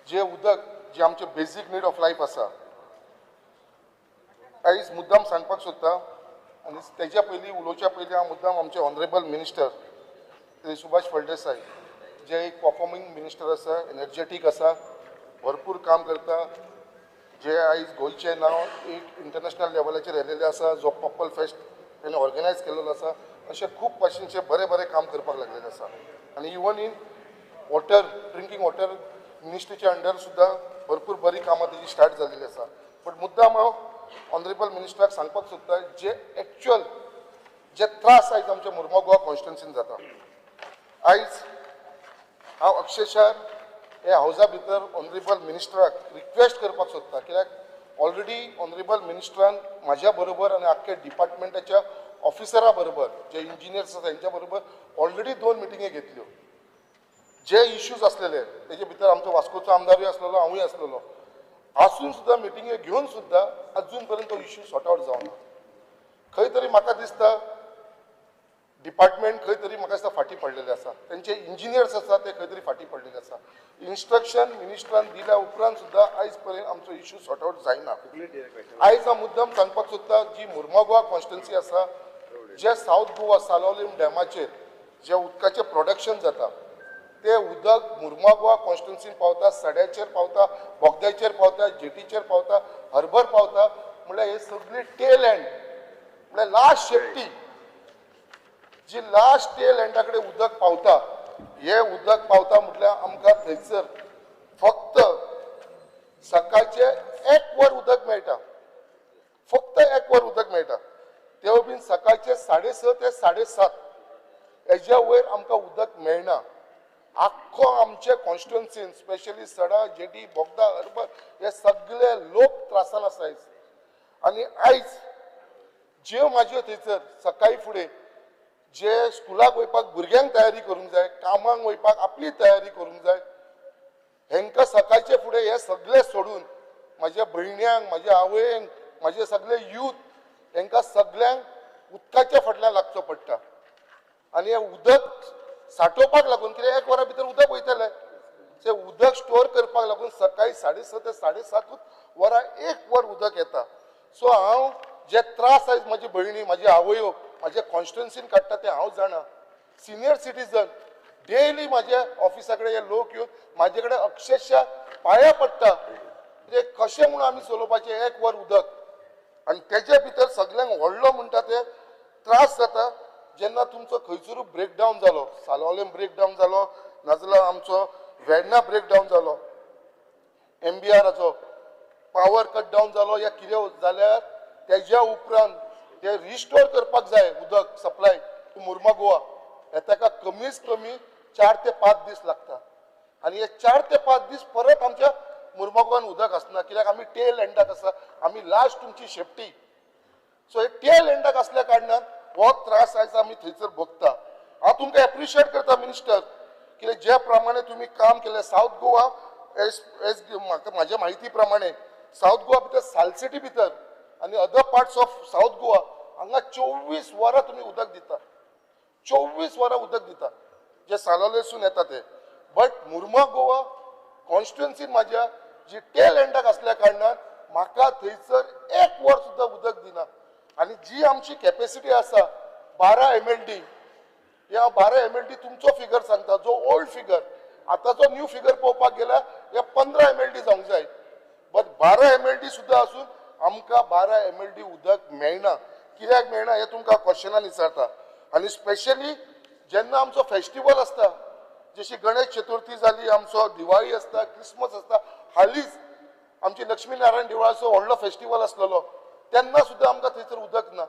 जे उदक जे आमचे बेसिक नीड ऑफ लायफ आसा काहीच मुद्दाम सांगपाक सोदता आनी तेच्या पयलीं उलोवच्या पयलीं हांव मुद्दाम आमचे ऑनरेबल मिनिस्टर श्री सुभाष फळदेसाय जे एक परफॉर्मिंग मिनिस्टर आसा एनर्जेटीक आसा भरपूर काम करता जे आयज गोंयचें नांव एक इंटरनॅशनल लेवलाचेर येयलेलें आसा जो पर्पल फेस्ट तेणें ऑर्गनायज केलेलो आसा अशें खूब भाशेनचे बरें बरें काम करपाक लागलेलें आसा आनी even in water drinking water मिनिस्ट्रीच्या अंडर सुद्दां भरपूर बरी कामां तेजी स्टार्ट जाल्लीं आसा बट मुद्दाम हांव ऑनरेबल मिनिस्टराक सांगपाक सोदता जे एक्चुअल जे त्रास आयज आमच्या मुर्मगांव गोवा कॉन्स्टिट्युन्सीन जाता आयज हांव अक्षरशः हे हावजा भितर ऑनरेबल मिनिस्टराक रिक्वेस्ट करपाक सोदता कित्याक ऑलरेडी ऑनरेबल मिनिस्टरान म्हाज्या बरोबर आनी आख्ख्या डिपार्टमेंटाच्या ऑफिसरा बरोबर जे इंजिनियर्स आसा तेंच्या बरोबर ऑलरेडी 2 मिटिंगे घेतल्यो जे इश्यूज असलेले तेजे भितर आमचो वास्कोचो आमदारूय आसलेलो हांवूय आसलेलो आसून सुद्दां मिटिंगे घेवन सुद्दां अजून पर्यंत तो इश्यू सॉर्ट आउट जावना खंय तरी म्हाका दिसता डिपार्टमेंट खंय तरी म्हाका दिसता फाटी पडलेले आसा तेंचे इंजिनियर्स आसा ते खंय तरी फाटी पडलेले आसा इन्स्ट्रक्शन मिनिस्टरान दिल्या उपरांत सुद्दां आयज पर्यंत आमचो इश्यू सॉर्ट आउट जायना आयज हांव मुद्दम सांगपाक सोदता जी मुर्मगांव गोवा कॉन्स्टिट्युन्सी आसा जे सावथ गोवा सालोलीम डॅमाचेर जे उदकाचें प्रोडक्शन जाता ते उदक मुर्मगांव गोवा कॉन्स्टिट्युन्सीन पावता सड्याचेर पावता बोगद्याचेर पावता जेटीचेर पावता हर्बर पावता म्हळ्यार हे सगळी टेल एंड म्हळ्यार लास्ट शेपटी जी लास्ट टेल एंडा कडेन उदक पावता हे उदक पावता म्हटल्यार आमकां थंयसर फक्त सकाळचे 1 वर उदक मेळटा फक्त 1 वर उदक मेळटा तेवूय बीन सकाळचे 6:30 ते 7:30 हेज्या वयर आमकां उदक मेळना आख्खो आमचे कॉन्स्टिट्युन्सीन स्पेशली सडा जेटी बोगदा हर्बर हे सगळे लोक त्रासान आसा आयज आनी आयज ज्यो म्हाज्यो थंयसर सकाळी फुडें जे स्कुलाक वयपाक भुरग्यांक तयारी करूंक जाय कामाक वयपाक आपली तयारी करूंक जाय हेंकां सकाळचे फुडें हे सगळे सोडून म्हाज्या भयण्यांक म्हाज्या आवयंक म्हाजे सगळे यूथ हेंकां सगळ्यांक उदकाच्या फाटल्यान लागचो पडटा आनी हे उदक सांठोवपाक लागून कित्याक 1 वरा भितर उदक वयतलें ते उदक स्टोर करपाक लागून सकाळी 6:30 ते 7:30 वरां 1 वर उदक येता सो हांव जे त्रास आयज म्हाजी भयणी म्हाजी आवयो म्हाजे कॉन्स्टिट्युन्सीन काडटा ते हांव जाणा सिनियर सिटीजन डेली म्हाज्या ऑफिसा कडेन हे लोक येवन म्हाजे कडेन अक्षरशः पांयां पडटा म्हणजे कशें म्हणून आमी चलोवपाचें 1 वर उदक आनी तेजे भितर सगळ्यांक व्हडलो म्हणटा ते त्रास जाता जेन्ना तुमचो खंयसरूय ब्रेकडावन जालो सालोलेम ब्रेकडावन जालो नाजाल्यार आमचो वेर्ना ब्रेकडावन जालो MBRाचो पावर कट डावन जालो या कितें जाल्यार तेज्या उपरांत ते रिस्टोर करपाक जाय उदक सप्लाय टू मुर्मगांव गोवा ताका कमीच कमी 4 ते 5 दीस लागता आनी हे 4 ते 5 दीस परत आमच्या मुर्मगांव गोवान उदक आसना कित्याक आमी टेल एंडाक आसा आमी लास्ट तुमची शेपटी सो हे टेल एंडाक असल्या कारणान हो त्रास आयज आमी थंयसर भोगता हांव तुमकां एप्रिशिएट करता मिनिस्टर कित्याक ज्या प्रमाणे तुमी काम केलें सावथ गोवा म्हाका म्हाज्या म्हायती प्रमाणे सावथ गोवा भितर सालसेटी भितर आनी other parts of south Goa हांगा 24 वरां तुमी उदक दिता 24 वरां उदक दिता जे सालोलेसून येता ते बट मुर्मगांव गोवा कॉन्स्टिट्युन्सीन म्हाज्या जी टेल एंडाक असल्या कारणान म्हाका थंयसर 1 वर सुद्दां उदक दिना आनी जी आमची कॅपेसिटी आसा 12 MLD या 12 MLD तुमचो फिगर सांगता जो ओल्ड फिगर आतांचो न्यू फिगर पळोवपाक गेल्यार हे 15 MLD जावंक जाय बट 12 MLD सुद्दां आसून आमकां 12 MLD उदक मेळना कित्याक मेळना हे तुमकां क्वेश्चनान विचारता आनी स्पेशली जेन्ना आमचो फेस्टिवल आसता जशी गणेश चतुर्थी जाली आमचो दिवाळी आसता क्रिसमस आसता हालींच आमची लक्ष्मी नारायण देवळाचो व्हडलो फेस्टिवल आसलेलो तेन्ना सुद्दां आमकां थंयसर उदक ना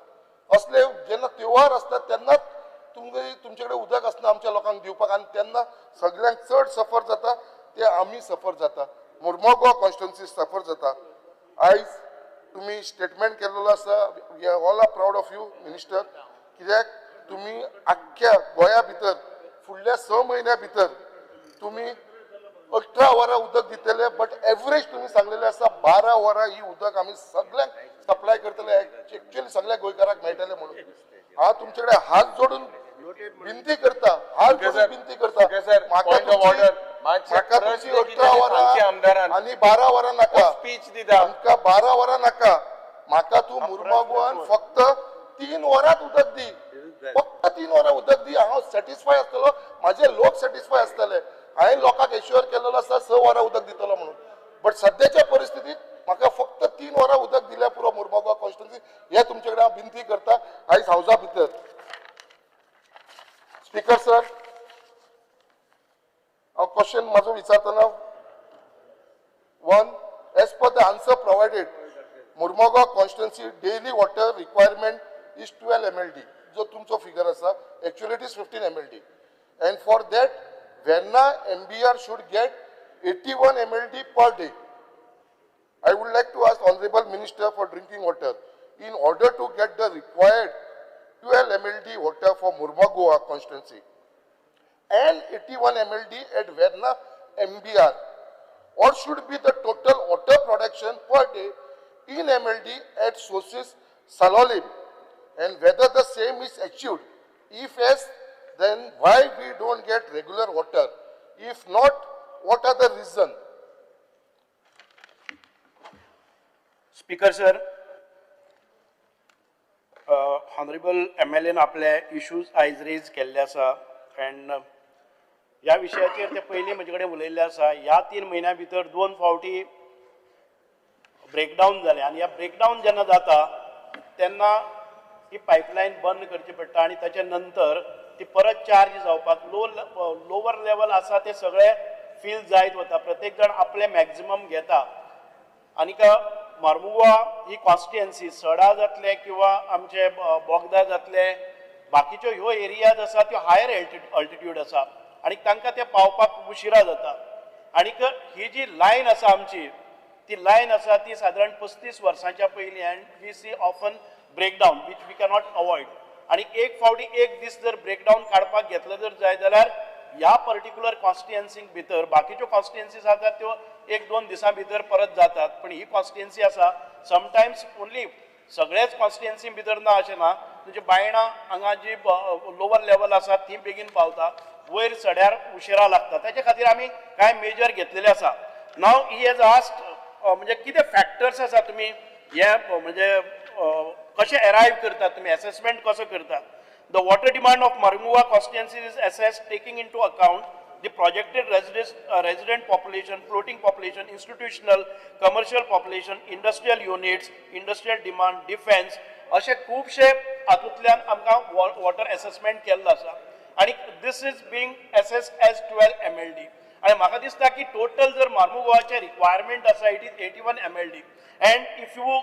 असले जेन्ना त्योहार आसता तेन्नाच तुमचे कडेन उदक आसना आमच्या लोकांक दिवपाक आनी तेन्ना सगळ्यांक चड सफर जाता ते आमी सफर जाता मुर्मगांव गोवा कॉन्स्टिट्युन्सी सफर जाता आयज तुमी स्टेटमेंट केल्लो आसा we are all are proud of you minister कित्याक तुमी आख्ख्या गोंया भितर फुडल्या 6 म्हयन्या भितर तुमी 18 वरां उदक दितले बट एवरेज तुमी सांगलेले आसा 12 वरां ही उदक आमी सगळ्यांक सप्लाय करतले एक्चुअली सगळ्या गोंयकारांक मेळटले म्हणून हांव तुमचे कडेन हात जोडून विनंती करता हात जोडून विनंती करता म्हाका तुमची 18 वरां आनी 12 वरां नाका स्पीच दिता आमकां 12 वरां नाका म्हाका तूं मुर्मुगांवान फक्त 3 वरांत उदक दी फक्त 3 वरां उदक दी हांव सॅटिस्फाय आसतलो म्हाजे लोक सॅटिस्फाय आसतले हांवें लोकांक एश्युअर केलेलो आसा 6 वरां उदक दितलो म्हणून बट सद्याच्या परिस्थितीत म्हाका फक्त 3 वरां उदक दिल्या पुरो मुर्मुगांव कॉन्स्टिट्युन्सी हे तुमचे कडेन हांव विनंती करता आयज हावजा भितर स्पीकर सर हांव क्वेश्चन म्हाजो विचारतना one as per the answer provided Mormugao constituency daily water requirement is 12 mld जो तुमचो फिगर आसा actually it is 15 mld and for that Verna MBR should get 81 mld per day. I would like to ask Honorable Minister for Drinking Water, in order to get the required 12 mld water for Murumogawa constituency and 81 mld at Verna MBR, what should be the total water production per day in mld at sources Salolim, and whether the same is achieved? If yes, then why we don't get regular water? If not, what are the reason? Speaker sir, honorable MLA न आपले issues आयज raise केल्ले आसा and ह्या विशयाचेर ते पयलीं म्हजे कडेन उलयल्ले आसा ह्या 3 म्हयन्या भितर 2 फावटी ब्रेकडावन जाले आनी ह्या ब्रेकडावन जेन्ना जाता तेन्ना ही पायपलायन बंद करची पडटा आनी ताचे नंतर ती परत चार्ज जावपाक लोवर लेवल आसा ते सगळे फील जायत वता प्रत्येक जण आपले मॅक्झिमम घेता आनीक मार्मुगांव ही कॉन्स्टिट्युएन्सी सडा जातले किंवा आमचे बोगदा जातले बाकीच्यो ह्यो एरियाज आसा त्यो हायर अल्टिट्यूड आसा आनी तांकां ते पावपाक उशिरा जाता आनीक ही जी लायन आसा आमची ती लायन आसा ती सादारण 35 वर्सांच्या पयलीं and we see often breakdown which we cannot avoid आणि एक फावटी एक दीस जर ब्रेकडावन काडपाक घेतलं जर जाय जाल्यार ह्या पर्टिक्युलर कॉन्स्टिट्युएन्सीक भितर बाकीच्यो कॉन्स्टिट्युएन्सीज आसात त्यो 1-2 दिसां भितर परत जातात पण ही कॉन्स्टिट्युएन्सी आसा समटायम्स ओन्ली सगळेच कॉन्स्टिट्युएन्सी भितर ना अशें ना म्हणजे बायणां हांगा जी लोवर लेवल आसा ती बेगीन पावता वयर सड्यार उशिरा लागता त्याच्या खातीर आमी कांय मेजर घेतलेले आसा नाव ही हॅज आस्क्ड म्हणजे कितें फॅक्टर्स आसा तुमी हे म्हणजे कशें अरायव्ह करतात तुमी असेसमेंट कसो करतात the water demand of Murumogawa constituency is assessed taking into account the projected resident population, floating population, institutional, commercial population, industrial units, industrial demand, defense अशे खूबशे हातूंतल्यान आमकां वॉटर असेसमेंट केल्लो आसा आनी this is being assessed as 12 mld आणि म्हाका दिसता की टोटल जर Murumogawaचे रिक्वायरमेंट आसा it is 81 mld and if you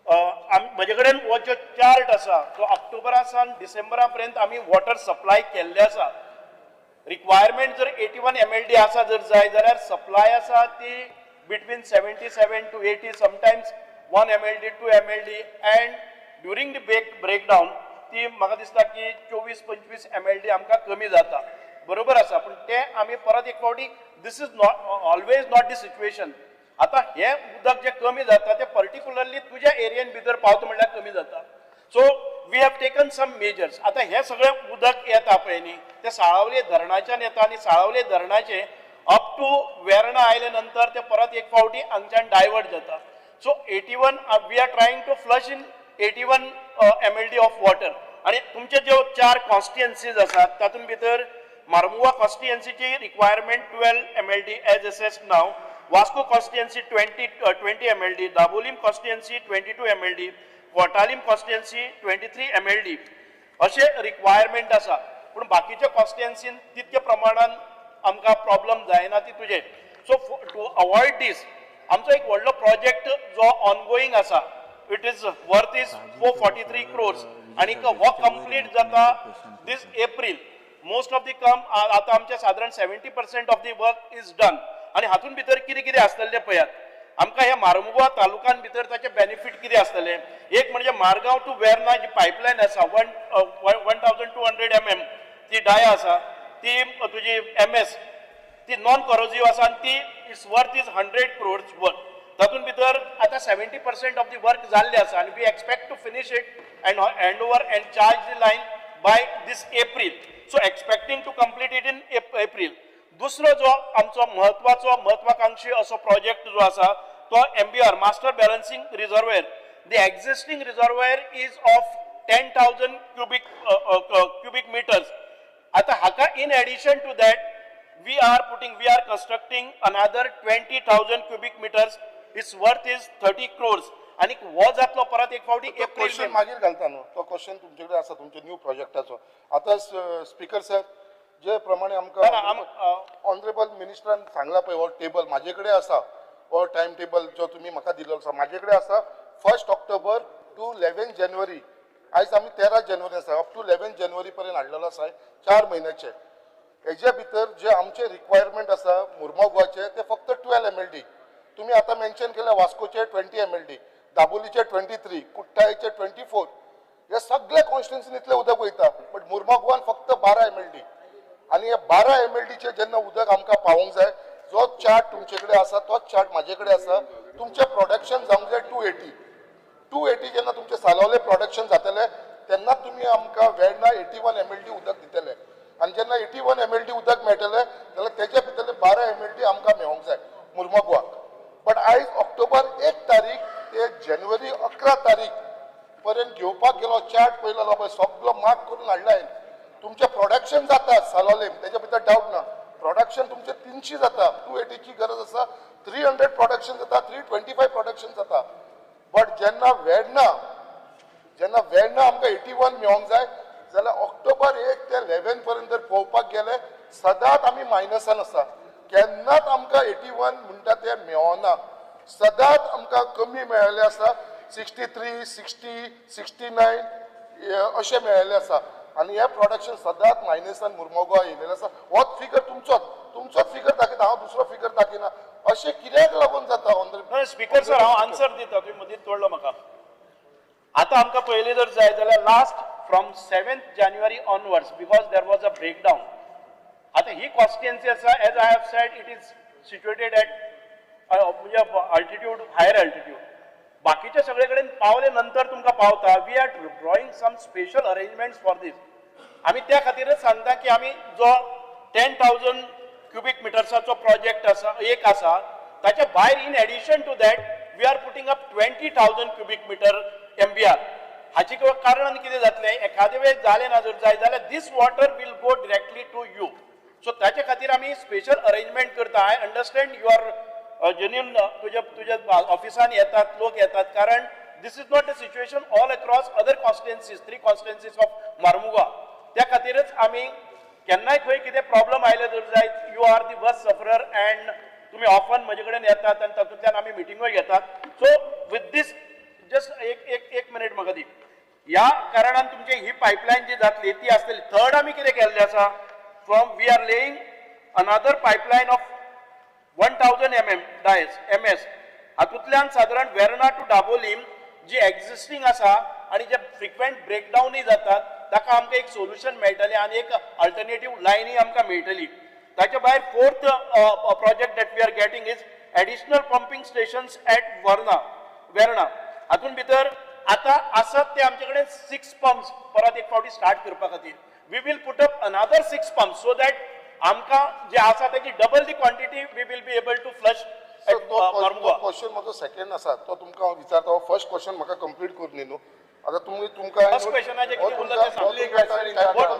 म्हजे कडेन हो जो चार्ट आसा तो ऑक्टोबरासान डिसेंबरा पर्यंत आमी वॉटर सप्लाय केल्ले आसा रिक्वायरमेंट जर 81 mld आसा जर जाय जाल्यार सप्लाय आसा ती between 77 to 80 sometimes 1 mld 2 mld and during the breakdown ती म्हाका दिसता की 24-25 mld आमकां कमी जाता बरोबर आसा पण ते आमी परत एक फावटी this is not always not the situation आता हे उदक जे कमी जाता ते पर्टिक्युलरली तुज्या एरियेन भितर पावता म्हणल्यार कमी जाता so we have taken some measures आता हे सगळें उदक येता पळय न्ही ते साळावले धरणाच्यान येता आनी साळावले धरणाचे अप टू वेर्णा आयले नंतर ते परत एक फावटी हांगच्यान डायवर्ट जाता so 81 we are trying to flush in 81 mld of water आणि तुमचे ज्यो 4 कॉन्स्टिट्युएन्सीज आसात तातूंत भितर Murumogawa कॉन्स्टिट्युएन्सीची रिक्वायरमेंट 12 mld एज असेस्ड नाव Vasco constituency 20 mld, Dabolim constituency 22 mld, Kotalim constituency 23 mld. असे रिक्वायरमेंट आसा पण बाकीच्या कॉन्स्टिट्युएन्सीन तितके प्रमाणान आमकां प्रॉब्लेम जायना ती तुजे सो टू अवॉइड दीस आमचो एक व्हडलो प्रोजेक्ट जो ऑनगोईंग आसा it is worth is 443 crores आणि हो कंप्लीट जाता दिस एप्रील मोस्ट ऑफ दी आता आमचे साधारण 70% of the work is done आणि हातून भितर कितें कितें आसतलें पळयात आमकां ह्या Murumogawa तालुक्यान भितर ताचे बेनिफीट कितें आसतलें एक म्हणजे मारगांव टू वेर्ना जी पायपलायन आसा 1200 mm ती डाया आसा ती तुजी MS ती नॉन करोजिव्ह आसा आनी ती is worth is 100 crores work तातून भितर आता 70% ऑफ दी वर्क जाल्ले आसा आनी we expect to finish it and hand over and charge the line by this April so expecting to complete it in April दुसरो जो आमचो महत्वाकांक्षी असो प्रोजेक्ट जो आसा तो MBR master balancing reservoir. The existing reservoir is of 10,000 cubic meters. आता हाका in addition to that we are constructing another 20,000 cubic meters. Its worth is 30 crores. आणि वो जातलो परत एक फावटी क्वेश्चन एप्रिल मागीर घालता न्हू तो क्वेश्चन तुमचे आसा तुमच्या न्यू प्रोजेक्टाचो. आता स्पीकर सर जे प्रमाणे आमकां ऑनरेबल मिनिस्टरान सांगला पळय हो टेबल म्हाजे कडेन आसा हो टायम टेबल जो तुमी म्हाका दिल्लो आसा म्हाजे कडेन आसा 1 ऑक्टोबर टू 11 जानेवारी. आयज आमी 13 जानेवारी आसा अप टू 11 जानेवारी पर्यंत हाडलेलो आसा 4 म्हयन्याचे. हेजे भितर जे आमचे रिक्वायरमेंट आसा मुरमाव गोवाचे ते फक्त 12 MLD. तुम्ही आता मेन्शन केले वास्कोचे 20 MLD, दाबोलीचे 23, कुट्टाळेचे 24. हे सगळे कॉन्स्टिट्युन्सीन इतले उदक वयता बट मुरमाव गोवान फक्त 12 MLD. आणि हे 12 MLDचे जेन्ना उदक आमकां पावोंक जाय जो चार्ट तुमचे कडेन आसा तोच चार्ट म्हाजे कडेन आसा. तुमचे प्रोडक्शन जावंक जाय 280 जेन्ना तुमचे सालावले प्रोडक्शन जातले तेन्ना तुम्ही आमकां वेर्ना 81 MLD उदक दितले. आणि जेन्ना 81 MLD उदक मेळटले जाल्यार तेजे भितरले 12 MLD आमकां मेळोंक जाय मुरमाव गोवाक. बट आयज ऑक्टोबर 1 तारीख ते जानेवारी 11 तारीख पर्यंत घेवपाक गेलो चार्ट पळयलो पळय सगळो मार्क करून हाडला. तुमचे प्रोडक्शन जाता सालावले तेजे भितर डावट ना. प्रोडक्शन तुमचे 300 जाता 280 ची गरज आसा 300 प्रोडक्शन जाता 325 प्रोडक्शन जाता. बट जेन्ना वेर्ना आमकां 81 मेळोंक जाय जाल्यार ऑक्टोबर 1 ते 11 पर्यंत जर पळोवपाक गेले सदांच आमी मायनसान आसा. केन्नाच आमकां 81 म्हणटा ते मेळना. सदांच आमकां कमी मेळ्ळेले आसा 63, 60, 69 अशें मेळ्ळेले आसा. आणि हे प्रोडक्शन सदांच मायनसान मुरमाव गोवा येयलेलें आसा. होच फिगर तुमचोच फिगर दाखयता हांव दुसरो फिगर दाखयना. अशें कित्याक लागून जाता ऑनरेबल स्पीकर सर हांव आन्सर दिता तुम्ही मदींच तोडलो म्हाका. आता आमकां पयलीं जर जाय जाल्यार last from 7th January onwards because there was a breakdown. आता ही कॉन्स्टिट्युएन्सी आसा as I have said it is situated at म्हणजे अल्टिट्यूड हायर अल्टिट्यूड. बाकीचे सगळे कडेन पावले नंतर तुमकां पावता. We are drawing some special arrangements for this. आमी त्या खातीरच सांगता की आमी जो 10,000 cubic मिटर्साचो प्रोजेक्ट आसा एक आसा ताच्या भायर in addition to that we are putting up 20,000 cubic meter MBR. हाची कारण कितें जातलें एखादे वेळेस जालें ना जर जाय जाल्यार this water will go directly to you. So ताचे खातीर आमी स्पेशल अरेंजमेंट करता. आय अंडरस्टँड युअर जेन्युन तुज्या ऑफिसान येतात लोक येतात कारण this is not a situation all across other constituencies 3 constituencies of Mormugao. त्या खातीरच आमी केन्नाय खंय कितें प्रॉब्लम आयले जर जाय you are the worst sufferer and तुम्ही ऑफन म्हजे कडेन येतात आनी तातूंतल्यान आमी मिटिंगूय घेतात. सो विथ दीस जस्ट एक मिनिट म्हाका दी. ह्या कारणान तुमची ही पायपलायन जी जातली ती आसतली. थर्ड आमी कितें केल्लें आसा from we are laying another pipeline of 1000 MS. हातूंतल्यान सादारण वेर्ना टू दाबोलीम जी एक्झिस्टिंग आसा आणि जे फ्रिक्वेंट ब्रेकडाऊनय जातात ताका आमकां एक सोल्युशन मेळटलें आणि एक अल्टरनेटिव्ह लायनय आमकां मेळटली. ताचे भायर fourth project that we are getting is additional pumping stations at Verna. हातूंत भितर आता आसात ते आमचे कडेन 6 पंप्स परत एक फावटी स्टार्ट करपा खातीर. We will put up another 6 pumps so that आमकां जे आसा ताची double the quantity we will be able to flush. Question म्हजो सेकंड आसा तो तुमकां हांव विचारता. फर्स्ट क्वेश्चन म्हाका कंप्लीट करून न्ही न्हू. आता तुमकां फर्स्ट क्वेश्चनाचे कितें उरला तें सांग.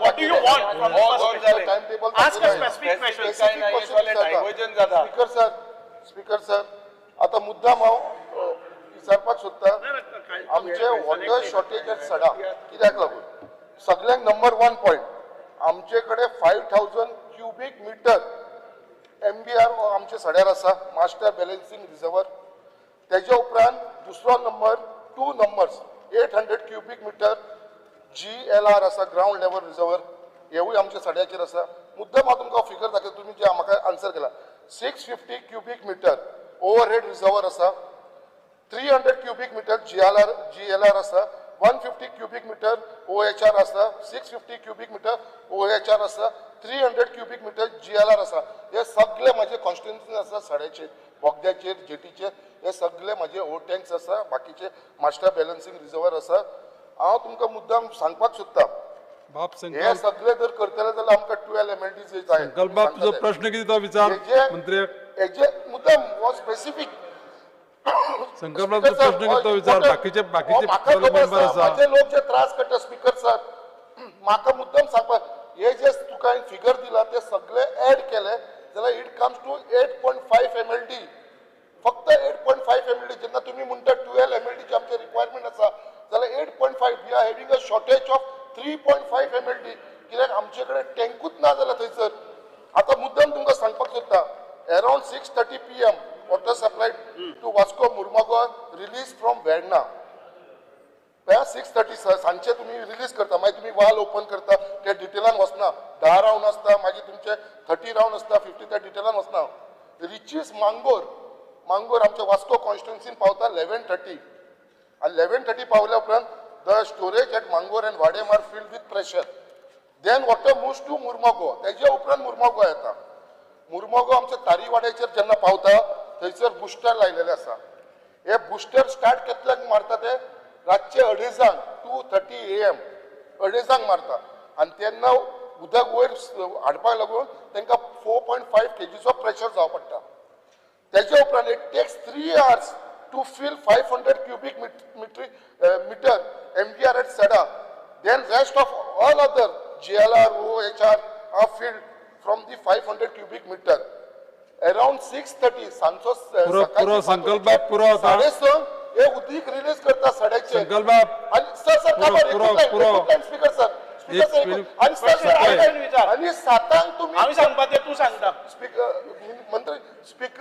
What do you want from the first question? Time table Ask a specific question. Speaker sir आता मुद्दाम हांव विचारपाक सोदता आमचे वॉटर शॉर्टेज सडा कित्याक लागून. सगळ्यांक नंबर 1 पॉयंट आमचे कडेन 5,000 cubic meter MBR आमचे सड्यार आसा मास्टर बॅलन्सिंग रिझर्वर. तेजे उपरांत दुसरो number 2 numbers 800 cubic meter GLR आसा ग्राउंड लेवल रिझर्वर हेवूय आमच्या सड्याचेर आसा. मुद्दाम हांव तुमकां फिगर दाखयता तुम्ही जे म्हाका आन्सर केला. 650 cubic meter ओवरहेड रिझर्वर आसा. 300 cubic meter GLR आसा. 150 cubic meter OHR आसा. 650 cubic meter OHR आसा. 300 cubic meter GLR आसा. हे सगळे माझे कॉन्स्टिट्युएन्सी आसा सड्याचेर बोगद्याचेर जेटीचेर. हे सगळे माझे ओ टँक्स आसा बाकीचे मास्टर बॅलन्सिंग रिझर्वर आसा. हांव तुमकां मुद्दाम सांगपाक सोदता बाप हे संकल्प सगळे जर करतले जाल्यार आमकां 12 MLDs जाय संकल्प बाप तुझो प्रश्न किती तो विचार मंत्री हेजे मुद्दम हो स्पेसिफिक संकल्प बाब तुझो प्रश्न किती तो विचार बाकीचे मेंबर आसा माझे लोक जे त्रास करता स्पीकर सर म्हाका मुद्दम सांगपाक हे जे तुका हांवें फिगर दिला ते सगळे ऍड केले जाल्यार इट कम्स टू 8.5 MLD फक्त 8.5 MLD जेन्ना तुम्ही म्हणटा 12 MLD ची आमचे रिक्वायरमेंट आसा जाल्यार 8.5 we are having a shortage of 3.5 MLD कित्याक आमचे कडेन टँकूच ना जाल्यार थंयसर आता मुद्दम तुमकां सांगपाक सोदता around 6:30 PM water supply to Vasco Mormugao release from Verna 6:30 सांजचे तुम्ही रिलीज करता मागीर तुम्ही वाल ओपन करता ते डिटेलान वचना 10 राउंड आसता मागीर तुमचे 30 राउंड आसता 50 त्या डिटेलान वचना रिचीस मांगोर आमच्या वास्को कॉन्स्टिट्युन्सीन पावता 11:30 आणि 11:30 पावल्या उपरांत the storage at Mangor and Vadem are filled with pressure then water moves to Mormugao तेजे उपरांत मुर्मुगांव येता मुर्मुगांव आमच्या तारी वाड्याचेर जेन्ना पावता थंयसर बुस्टर लायलेले आसा हे बुस्टर स्टार्ट केतल्याक मारता ते रातचे 2:30 2:30 AM 2:30 मारता आणि तेन्ना उदक वयर हाडपाक लागून तांकां 4.5 kgचो प्रेशर जावं पडटा तेजे उपरांत it text 3 hours to fill 500 cubic meter MVR at SEDA. Then rest of all other GLR, OHR are filled from the 500 cubic meter. Around 6:30 सांजचो पुरो संकल्प बाब पुरो होता 6:30 हे उदीक रिलीज करता सड्याचे संकल्प बाब आणि सर स्पीकर सर आणि सर आणि 7 तुम्ही आम्ही सांगपा ते तू सांगता स्पीकर मंत्री स्पीकर